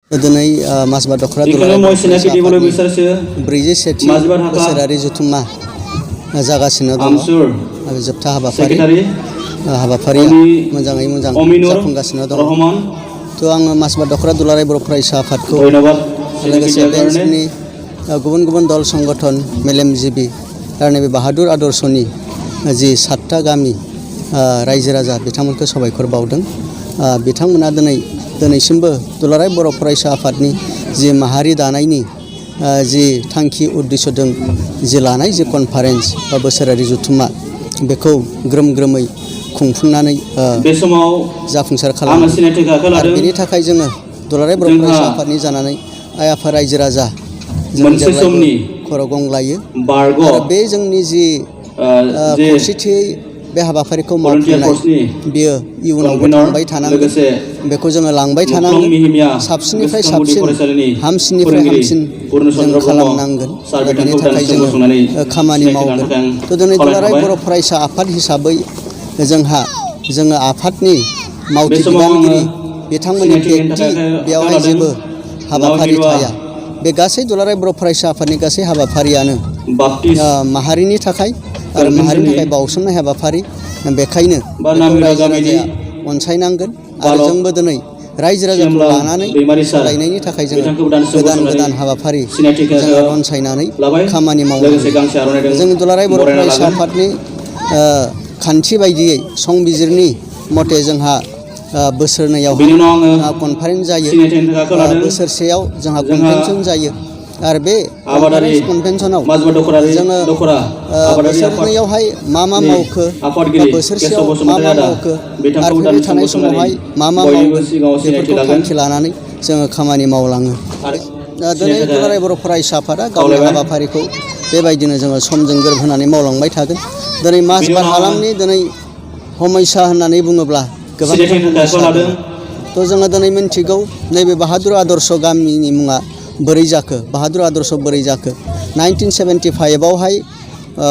दिनै मासबा दखरा ब्रैजि सेथि बोसोरारि जथुम्मा जागासिनो दङ आरो जोबथा हाबाफारिया मोजाङै मोजां जाफुंगासिनो दङ। थ' आङो मासबा दखरा दुलाराय बर' फरायसा आफादखौ लोगोसे बे ओनसोलनि गुबुन गुबुन दल संगठन मेलेमजिबि आरो नैबे बाहादुर आदर्शनि जि 7टा गामि रायजो राजा बिथांमोनखौ साबायखर बावदों। बिथांमोना दिनैसिमबो दुलाराय बर' फरायसा आफादनि जि माहारि दानायनि जि थांखि उद्देश्यजों जि लानाय जि कनफारेन्स बा बोसोरारि जथुम्मा बेखौ ग्रोम ग्रोमै खुंफुंनानै बे समाव जाफुंसार खालामो। आरो बेनि थाखाय जोङो दुलाराय बर' फरायसा आफादनि जानानै आइ आफा रायजो राजा जों जेब्लायबो खर' गंग्लायो आरो बे जोंनि जि खौसेथियै बे हाबाफारिखौ मावफुंनाय बियो इयुनावबो थांबाय थानांगोन। बेखौ जोङो लांबाय थानांगोन। साबसिननिफ्राय साबसिन हामसिननिफ्राय हामसिन जों खालामनांगोन। दा बेनि थाखाय जोङो खामानि मावगोन। थ' दिनै दुलाराय बर' फरायसा आफाद हिसाबै जोङो आफादनि मावथि बिबानगिरि बिथांमोननि बेक्ति बेयावहाय जेबो हाबाफारि थाया। बे गासै दुलाराय बर' फरायसा आफादनि गासै हाबाफारियानो माहारिनि थाखाय आरो माहारिनि थाखाय बावसोमनाय हाबाफारि। बेखायनो रायजो राजाया अनसायनांगोन आरो जोंबो दिनै रायजो राजाखौ लानानै सालायनायनि थाखाय जोङो गोदान हाबाफारि जोङो रनसायनानै खामानि मावनांगोन। जों दुलाराय बर' फरायसा आफादनि खान्थि बायदियै संबिजिरनि मथे जोंहा बोसोरनैयावहाय कनफारेन्स जायो, बोसोरसेयाव जोंहा कनभेनसन जायो। आरो बे कनभेनसनाव जोङो बोसोरनैयावहाय मा मावखो बा बोसोरसेयाव मा मावखो आरो फैबाय थानाय समावहाय मा मावगोन बेफोरखौ थांखि लानानै जोङो खामानि मावलाङो। दिनै दुलाराय बर' फरायसा आफादा गावनि हाबाफारिखौ बेबायदिनो जोङो समजों गोरोबहोनानै मावलांबाय थागोन। दिनै मासबार हालामनि दिनै समयसा होननानै बुङोब्ला गोबांथार समयसा दङ। थ' जोङो दिनै मिन्थिगौ नैबे बाहादुर आदर्श गामिनि मुङा बोरै जाखो, बाहादुर आदर्श बोरै जाखो। 1975आवहाय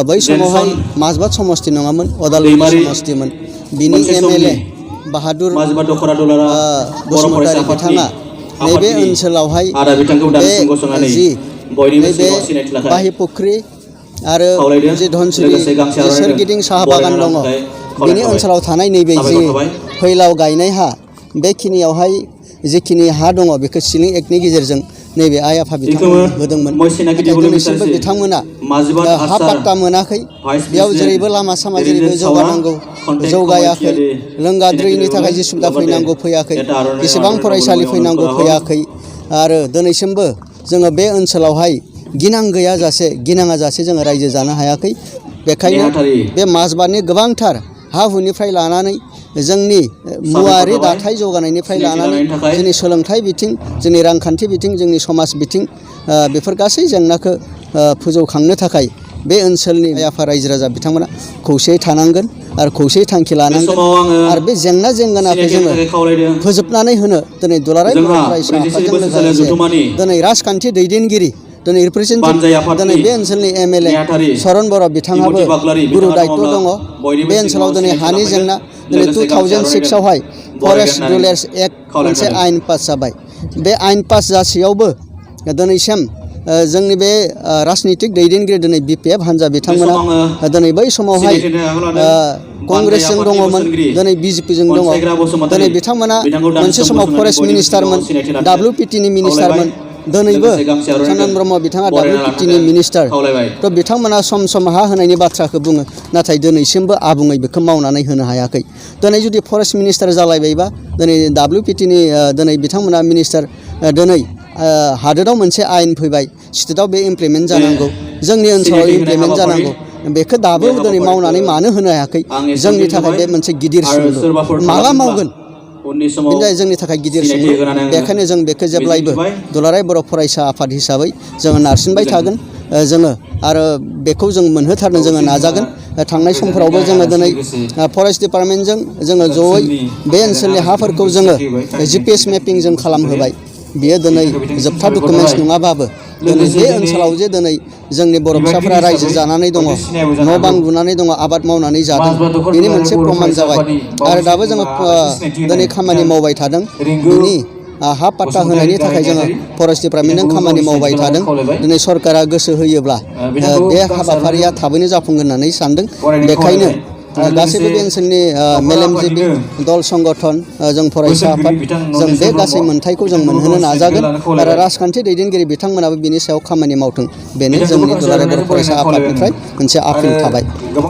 बै समावहाय मासबाद समस्ति नङामोन, अदालगुरि समस्तिमोन। बिनि MLA बाहादुर बसुमतारी बिथाङा नैबे ओनसोलावहाय बे जि नैबे बाहिपुख्रि आरो जि धनसिरि जि सोरगिदिं साहा बागान दङ बिनि ओनसोलाव थानाय नैबे जि फैलाव गायनाय हा, बेखिनियावहाय जिखिनि हा दङ बेखौ सिलिं एक्टनि गेजेरजों नैबे आइ आफा बिथांमोना होदोंमोन। नाथाय दिनैसिमबो बिथांमोना हा पाट्टा मोनाखै। बेयाव जेरैबो लामा सामा जेरैबो जौगानांगौ जौगायाखै। लोंगा दैनि थाखाय जि सुबिदा फैनांगौ फैयाखै, जेसेबां फरायसालि फैनांगौ फैयाखै। आरो दिनैसिमबो जोङो बे ओनसोलावहाय गिनाङा जासे जोङो रायजो जानो हायाखै। बेखायनो बे मासबादनि गोबांथार हा हुनिफ्राय लानानै जोंनि मुवारि दाथाय जौगानायनिफ्राय लानानै जोंनि सोलोंथाइ बिथिं, जोंनि रांखान्थि बिथिं, जोंनि समाज बिथिं बेफोर गासै जेंनाखौ फोजौखांनो थाखाय बे ओनसोलनि आइ आफा रायजो राजा बिथांमोना खौसेयै थानांगोन आरो खौसेयै थांखि लानांगोन। आरो बे जेंनाखौ जोङो फोजोबनानै होनो दिनै दुलाराय बर' फरायसा आफादजों लोगोसे दिनै राजखान्थि दैदेनगिरि, दिनै रिप्रेजेन्टेटिभ, दिनै बे ओनसोलनि MLA सरन बर' बिथाङाबो गुरु दायित्व दङ। बे ओनसोलाव दिनै हानि जेंना, दिनै 2006आवहाय फरेस्ट रुलेर्स एक्ट मोनसे आयेन पास जाबाय। बे आयेन पास जासेयावबो दिनैसिम जोंनि बे राजनितिक दैदेनगिरि दिनै BPF हान्जा बिथांमोना दिनै बै समावहाय कंग्रेसजों दङमोन, दिनै BJPजों दङ। दिनै बिथांमोना मोनसे समाव फरेस्ट मिनिस्टारमोन, WPTनि मिनिस्टारमोन। दिनैबो सनन ब्रह्म बिथाङा WPTनि मिनिस्टार। थ' बिथांमोना सम हा होनायनि बाथ्राखौ बुङो, नाथाय दिनैसिमबो आबुङै बेखौ मावनानै होनो हायाखै। दिनै जुदि फरेस्ट मिनिस्टार जालायबायबा दिनै WPTनि दिनै बिथांमोना मिनिस्टार, दिनै हादोराव मोनसे आयेन फैबाय, स्टेटआव बे इमप्लिमेन्ट जानांगौ, जोंनि ओनसोलाव इमप्लिमेन्ट जानांगौ। बेखौ दाबो दिनै मावनानै मानो होनो हायाखै? जोंनि थाखाय बे मोनसे गिदिर सोंलु। माला मावगोन? बेनो जोंनि थाखाय गिदिर सोंलु। बेखायनो जों बेखौ जेब्लायबो दुलाराय बर' फरायसा आफाद हिसाबै जोङो नारसिनबाय थागोन। जोङो आरो बेखौ जों मोनहोथारनो जोङो नाजागोन। थांनाय समफोरावबो जोङो दिनै फरेस्ट डिपार्टमेन्टजों जोङो जयै बे ओनसोलनि हाफोरखौ जोङो GPS मेपिं जों खालामहोबाय। बियो दिनै जोबथा डकुमेन्टस नङाबाबो दिनै बे ओनसोलाव जे दिनै जोंनि बर' फिसाफोरा रायजो जानानै दङ, न' बां लुनानै दङ, आबाद मावनानै जादों, बेनि मोनसे प्रमान जाबाय। आरो दाबो जोङो दिनै खामानि मावबाय थादों। बिनि हा पाट्टा होनायनि थाखाय जोङो फरेस्ट डिपार्टमेन्टजों खामानि मावबाय थादों। दिनै सरकारा गोसो होयोब्ला बे हाबाफारिया थाबैनो जाफुंगोन होननानै सानदों। बेखायनो गासैबो बे ओनसोलनि मेलेमजिबि दल संगठन जों फरायसा आफाद जों बे गासै मोनथायखौ जों मोनहोनो नाजागोन आरो राजखान्थि दैदेनगिरि बिथांमोनाबो बिनि सायाव खामानि मावथों। बेनो जोंनि दुलाराय बर' फरायसा आफादनिफ्राय मोनसे आपिल थाबाय।